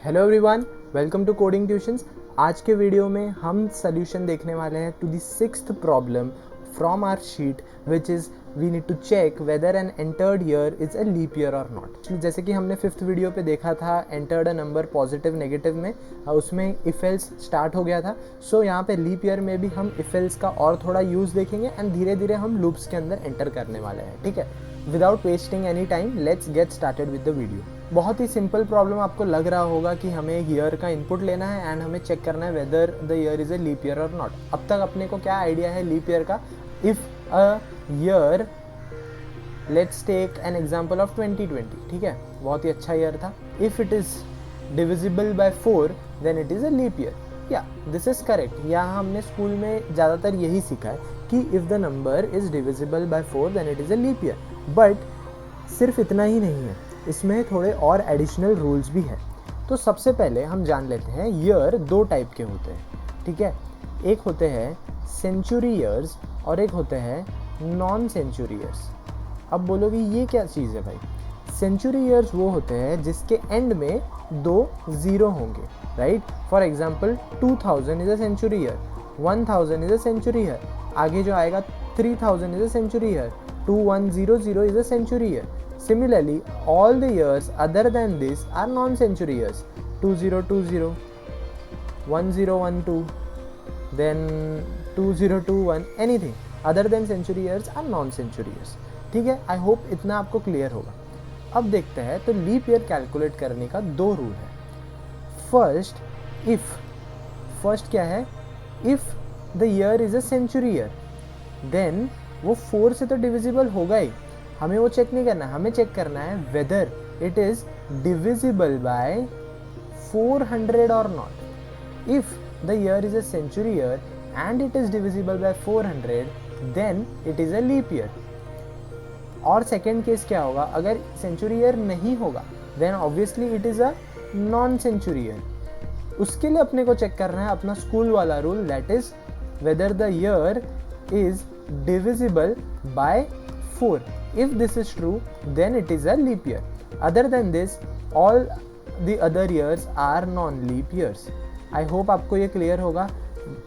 Hello everyone, welcome to coding tuitions. आज के video में हम सोल्यूशन देखने वाले हैं to the sixth problem from our sheet which is we need to check whether an entered year is a leap year और not. जैसे कि हमने फिफ्थ वीडियो पे देखा था entered a number positive negative में, उसमें इफ एल्स स्टार्ट हो गया था। सो यहाँ पे लीप ईयर में भी हम इफ एल्स का और थोड़ा यूज़ देखेंगे एंड धीरे धीरे हम लूप्स के अंदर एंटर करने वाले हैं। ठीक है, without wasting any time let's get started with the video. बहुत ही सिंपल प्रॉब्लम आपको लग रहा होगा कि हमें एक ईयर का इनपुट लेना है एंड हमें चेक करना है whether the year is a leap year और नॉट। अब तक अपने को क्या आइडिया है लीप ईयर का? If a year, let's take an example of 2020, ठीक है, बहुत ही अच्छा ईयर था। If it is divisible by 4 then it is a leap year. या दिस इज़ करेक्ट। यहाँ हमने स्कूल में ज़्यादातर यही सीखा है कि if the number is divisible by 4 then it is a leap year. But सिर्फ इतना ही नहीं है, इसमें थोड़े और एडिशनल रूल्स भी हैं। तो सबसे पहले हम जान लेते हैं ईयर दो टाइप के होते हैं। ठीक है, एक होते हैं सेंचुरी ईयर्स और एक होते हैं नॉन सेंचुरी ईयर्स। अब बोलोगे ये क्या चीज़ है भाई? सेंचुरी ईयर्स वो होते हैं जिसके एंड में 2 0 होंगे, right? For example 2000 is a century year, 1000 is a century year, आगे जो आएगा 3000 is a century year, 2100 is a century year. Similarly, all the years other than this are non-century years. 2020, 1012, then 2021, anything other than century years are non-century years. ठीक है, आई hope इतना आपको clear होगा। अब देखते हैं, तो लीप ईयर कैलकुलेट करने का दो रूल है। फर्स्ट क्या है? If the year is a century year then वो 4 से तो डिविजिबल होगा ही, हमें वो चेक नहीं करना है। हमें चेक करना है whether it is divisible by 400 और not. If the year is a century year and it is divisible by 400 then it is a leap year. और सेकेंड केस क्या होगा? अगर सेंचुरी ईयर नहीं होगा then obviously it is a non century year. उसके लिए अपने को चेक करना है अपना स्कूल वाला rule, that is whether the year is divisible by 4. If this is true, then it is a leap year. Other than this, all the other years are non-leap years. I hope आपको ये clear होगा।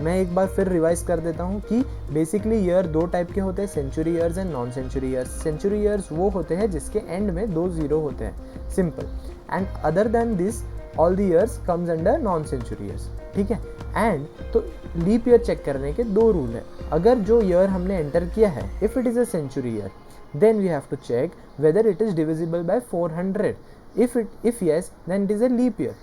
मैं एक बार फिर revise कर देता हूँ कि बेसिकली ईयर दो टाइप के होते हैं, century years and non century years. Century years वो होते हैं जिसके एंड में 2 0 होते हैं, simple. And other than this all the years comes under non century years. ठीक है, एंड तो लीप ईयर चेक करने के दो रूल है। अगर जो ईयर हमने एंटर किया है, if it is a century year, then we have to check whether it is divisible by 400। If yes then it is a leap year,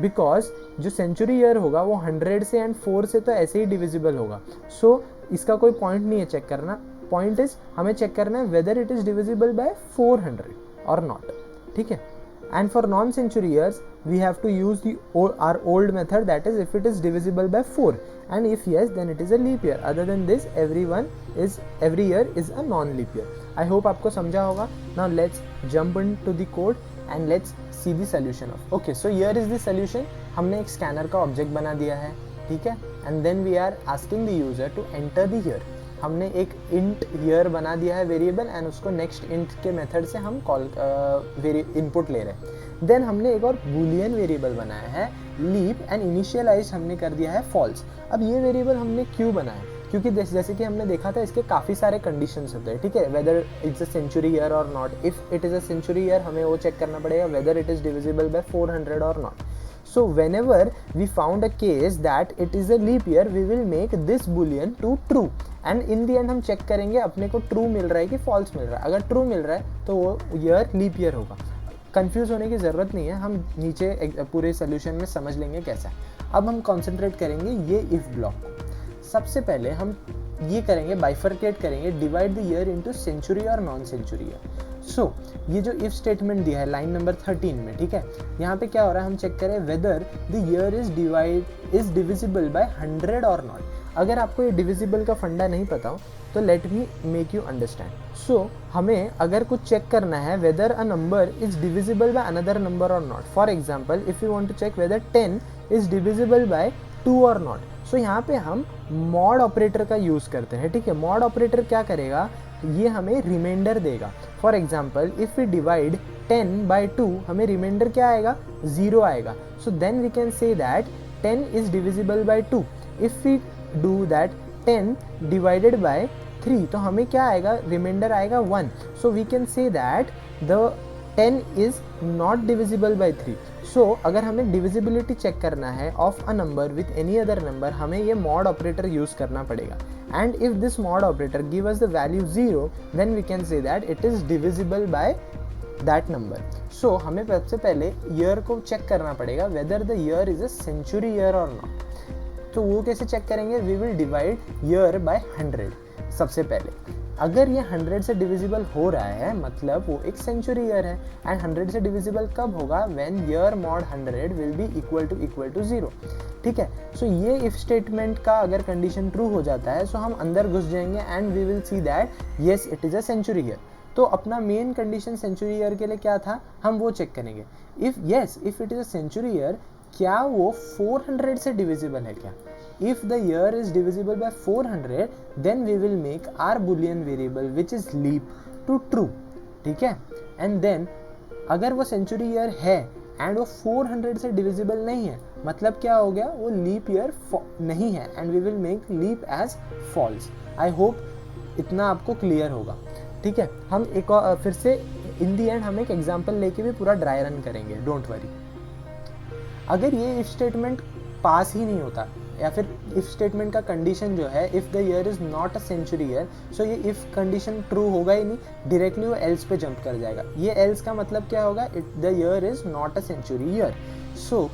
because जो सेंचुरी ईयर होगा वो 100 से एंड 4 से तो ऐसे ही डिविजिबल होगा। सो इसका कोई पॉइंट नहीं है चेक करना। पॉइंट इज हमें चेक करना है whether it is divisible by 400 और नॉट। ठीक है, and for non-century years we have to use our old method, that is if it is divisible by 4, and if yes then it is a leap year. Other than this every year is a non-leap year. I hope आपको समझा होगा। Now let's jump into the code and let's see the solution of. Okay, so here is the solution. हमने एक scanner का object बना दिया है, ठीक है, and then we are asking the user to enter the year. हमने एक इंट ईयर बना दिया है वेरिएबल एंड उसको नेक्स्ट इंट के मेथड से हम इनपुट ले रहे हैं। देन हमने एक और बूलियन वेरिएबल बनाया है लीप एंड इनिशियलाइज हमने कर दिया है फॉल्स। अब ये वेरिएबल हमने क्यों बनाया? क्योंकि जैसे कि हमने देखा था इसके काफ़ी सारे कंडीशंस होते हैं। ठीक है, whether it's a century year और not. If it is a century year हमें वो चेक करना पड़ेगा whether it is divisible by 400 और not. So whenever we found a case that it is a leap year, we will make this boolean to true and in the end हम check करेंगे अपने को true मिल रहा है कि false मिल रहा है। अगर true मिल रहा है तो वो year leap year होगा। कंफ्यूज होने की ज़रूरत नहीं है, हम नीचे पूरे सोल्यूशन में समझ लेंगे कैसा। अब हम कॉन्सेंट्रेट करेंगे ये इफ़ ब्लॉक को। सबसे पहले हम ये करेंगे, बाइफरकेट करेंगे, divide the year into century और नॉन सेंचुरी ईयर। सो ये जो इफ स्टेटमेंट दिया है लाइन नंबर 13 में, ठीक है, यहाँ पे क्या हो रहा है, हम चेक करें weather the year is divisible bye 100 और नॉट। अगर आपको ये डिविजिबल का फंडा नहीं पता हो तो let me make you understand. So हमें अगर कुछ चेक करना है whether a number is divisible by another number और not. For example if you want to check whether 10 is divisible by 2 और नॉट। सो यहाँ पे हम मॉड ऑपरेटर का यूज़ करते हैं। ठीक है, मॉड ऑपरेटर क्या करेगा, ये हमें रिमाइंडर देगा। For example if we divide 10 by 2, हमें रिमाइंडर क्या आएगा, 0 आएगा। So then we can say that 10 is divisible by 2। If we do that 10 divided by 3, तो हमें क्या आएगा, रिमाइंडर आएगा 1। So we can say that the 10 is not divisible by 3। So अगर हमें डिविजिबिलिटी चेक करना है of a number with any other number, हमें ये मॉड ऑपरेटर यूज करना पड़ेगा। And if this mod operator give us the value 0, then we can say that it is divisible by that number. So हमें सबसे पहले year को check करना पड़ेगा whether the year is a century year और not. तो वो कैसे चेक करेंगे, we will divide year by 100। सबसे पहले अगर ये 100 से डिविजिबल हो रहा है मतलब वो एक सेंचुरी ईयर है। एंड 100 से डिविजिबल कब होगा, when year mod 100 will be equal to 0। ठीक है। सो ये इफ स्टेटमेंट का अगर कंडीशन ट्रू हो जाता है, सो हम अंदर घुस जाएंगे and we will see that yes it is a century year. तो अपना मेन कंडीशन सेंचुरी ईयर के लिए क्या था, हम वो चेक करेंगे। If it is a century year, क्या वो 400 से डिविजिबल है क्या। If the year is divisible by 400, then we will make our boolean variable which is leap to true। ठीक है। एंड देन अगर वो सेंचुरी ईयर है एंड वो 400 से डिविजिबल नहीं है, मतलब क्या हो गया, वो लीप ईयर नहीं है and we will make leap as false. I hope इतना आपको क्लियर होगा। ठीक है। हम एक फिर से इन दी एंड हम एक एग्जाम्पल लेके भी पूरा ड्राई रन करेंगे, डोंट वरी। अगर ये इफ स्टेटमेंट पास ही नहीं होता या फिर इफ स्टेटमेंट का कंडीशन जो है if the year is not a century year, so ये इफ कंडीशन ट्रू होगा ही नहीं, डायरेक्टली वो एल्स पे जंप कर जाएगा। ये एल्स का मतलब क्या होगा, the year is not a century year. So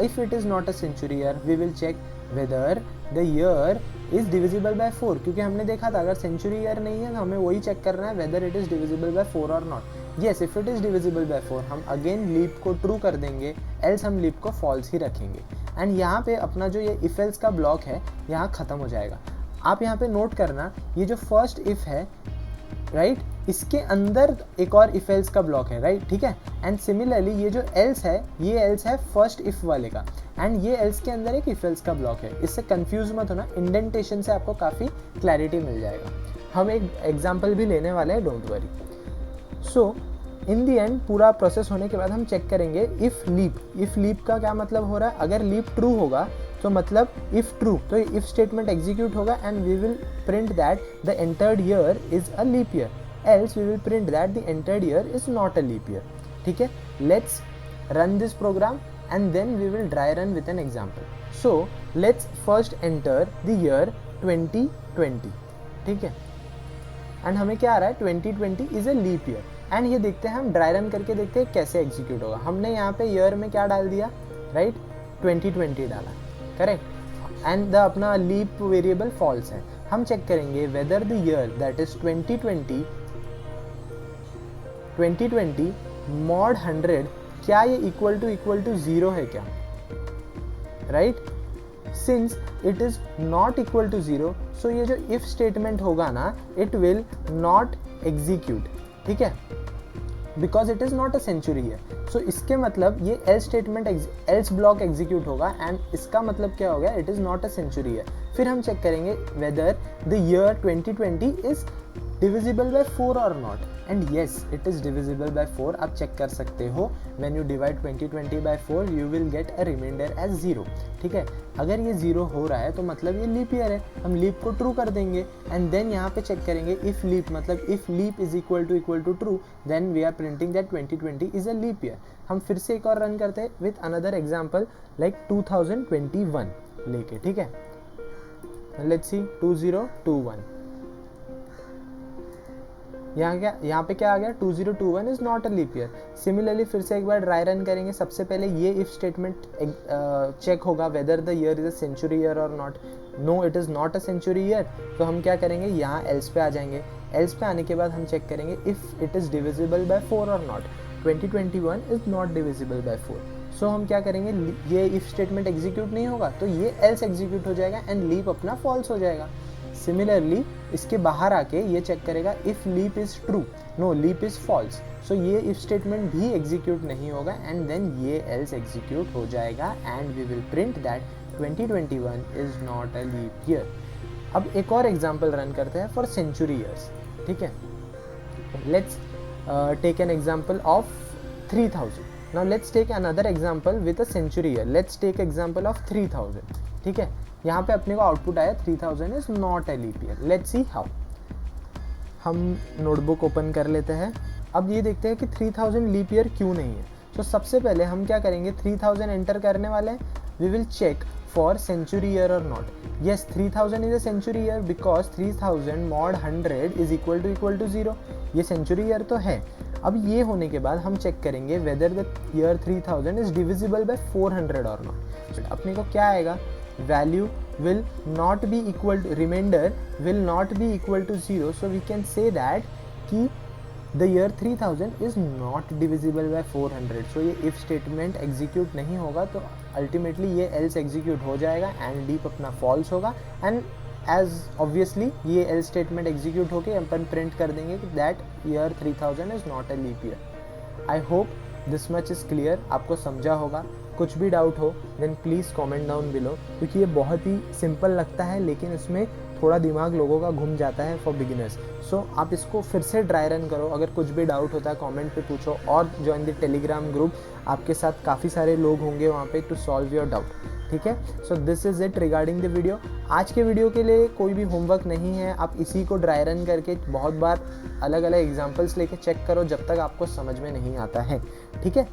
if it is not a century year we will check whether the year is divisible by 4, क्योंकि हमने देखा था अगर सेंचुरी ईयर नहीं है तो हमें वही चेक करना है whether it is divisible by 4 और not. Yes, if it is divisible by 4 हम अगेन लीप को ट्रू कर देंगे, एल्स हम लीप को फॉल्स ही रखेंगे। एंड यहाँ पे अपना जो ये इफ एल्स का ब्लॉक है यहाँ ख़त्म हो जाएगा। आप यहाँ पे नोट करना, ये जो फर्स्ट इफ है राइट, इसके अंदर एक और इफ एल्स का ब्लॉक है राइट। ठीक है। एंड सिमिलरली ये जो एल्स है, ये एल्स है फर्स्ट इफ वाले का, एंड ये एल्स के अंदर एक इफ एल्स का ब्लॉक है। इससे कंफ्यूज मत होना, इंडेंटेशन से आपको काफ़ी क्लैरिटी मिल जाएगा। हम एक एग्जाम्पल भी लेने वाले हैं, don't worry. So in the and पूरा प्रोसेस होने के बाद हम चेक करेंगे इफ लीप का क्या मतलब हो रहा है। अगर लीप ट्रू होगा तो मतलब इफ ट्रू, तो इफ स्टेटमेंट एग्जीक्यूट होगा and we will print that the entered year is a leap year, else we will print that the entered year is not a leap year. ठीक है। Let's run this program and then we will dry run with an example. So let's first enter the year 2020. ठीक है। And हमें क्या आ रहा है, 2020 is a leap year. And ये देखते हैं, हम ड्राई रन करके देखते हैं कैसे एग्जीक्यूट होगा। हमने यहाँ पे ईयर में क्या डाल दिया राइट, 2020 डाला, करेक्ट। एंड द अपना लीप वेरिएबल फॉल्स है। हम चेक करेंगे whether the year that is 2020 mod 100, क्या ये इक्वल टू 0 है क्या, right. Since it is not equal to 0, so ये जो इफ स्टेटमेंट होगा ना, इट विल नॉट एग्जीक्यूट। ठीक है, because it is not a century है। सो इसके मतलब ये else statement else block execute होगा एंड इसका मतलब क्या हो गया, it is not a century है। फिर हम चेक करेंगे whether the year 2020 is divisible by 4 और not, and yes it is divisible by 4। आप चेक कर सकते हो, when you divide 2020 by 4 you will get a reminder as 0। ठीक है। अगर ये 0 हो रहा है तो मतलब ये लीप ईयर है, हम लीप को ट्रू कर देंगे एंड देन यहाँ पे चेक करेंगे इफ लीप, मतलब if leap is equal to true, then we are printing that 2020 is a leap year. हम फिर से एक और रन करते हैं विथ अनदर एग्जाम्पल लाइक 2021 लेके। ठीक है। लेट्स सी 2021, यहाँ पे क्या आ गया, 2021 is not a leap year. Similarly फिर से एक बार ड्राई रन करेंगे। सबसे पहले ये इफ स्टेटमेंट चेक होगा whether the year is a century year और not. No, it is not a century year. तो हम क्या करेंगे, यहाँ एल्स पे आ जाएंगे। एल्स पे आने के बाद हम चेक करेंगे if it is divisible by 4 और not. 2021 is not divisible by 4। सो हम क्या करेंगे, ये इफ स्टेटमेंट एग्जीक्यूट नहीं होगा तो ये एल्स एग्जीक्यूट हो जाएगा एंड लीप अपना फॉल्स हो जाएगा। सिमिलरली इसके बाहर आके ये चेक करेगा if leap is true, no leap is false. So ये इफ स्टेटमेंट भी एग्जीक्यूट नहीं होगा एंड देन ये एल्स एग्जीक्यूट हो जाएगा and we will print that 2021 is not a leap year. अब एक और एग्जांपल रन करते हैं फॉर सेंचुरी ईयर्स। ठीक है. Let's take an example of 3000. Now let's take another example with a century year. Let's take example of 3000. ठीक है, यहाँ पे अपने को आउटपुट आया 3000 is not a leap year. Let's see how. हम नोटबुक ओपन कर लेते हैं. अब ये देखते हैं कि 3000 लीप ईयर क्यों नहीं है. तो सबसे पहले हम क्या करेंगे, 3000 एंटर करने वाले हैं. We will check for century year और not. Yes, 3000 is a century year because 3000 mod 100 is equal to 0. ये सेंचुरी ईयर तो है. अब ये होने के बाद हम चेक करेंगे whether the year 3000 is divisible by 400 और नॉट. अपने को क्या आएगा, value will not be equal to, remainder will not be equal to 0. So we can say that कि the year 3000 is not divisible by 400. So ये if statement execute नहीं होगा तो ultimately ये else execute हो जाएगा and deep अपना false होगा. And as obviously ये else statement execute होके अपन print कर देंगे कि that year 3000 is not a leap year. I hope this much is clear. आपको समझा होगा. कुछ भी डाउट हो then please comment down below, क्योंकि ये बहुत ही सिंपल लगता है लेकिन इसमें थोड़ा दिमाग लोगों का घूम जाता है फॉर बिगिनर्स. सो आप इसको फिर से ड्राई रन करो. अगर कुछ भी डाउट होता है कमेंट पे पूछो और ज्वाइन द टेलीग्राम ग्रुप. आपके साथ काफ़ी सारे लोग होंगे वहाँ पे टू सॉल्व योर डाउट. ठीक है, so this is it regarding the video. आज के वीडियो के लिए कोई भी होमवर्क नहीं है. आप इसी को ड्राई रन करके बहुत बार अलग अलग एग्जाम्पल्स लेके चेक करो जब तक आपको समझ में नहीं आता है. ठीक है,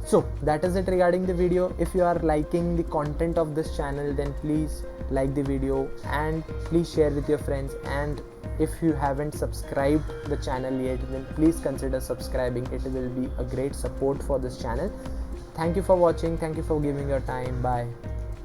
so that is it regarding the video. If you are liking the content of this channel then please like the video and please share with your friends, and if you haven't subscribed the channel yet then please consider subscribing. It will be a great support for this channel. Thank you for watching. Thank you for giving your time. Bye.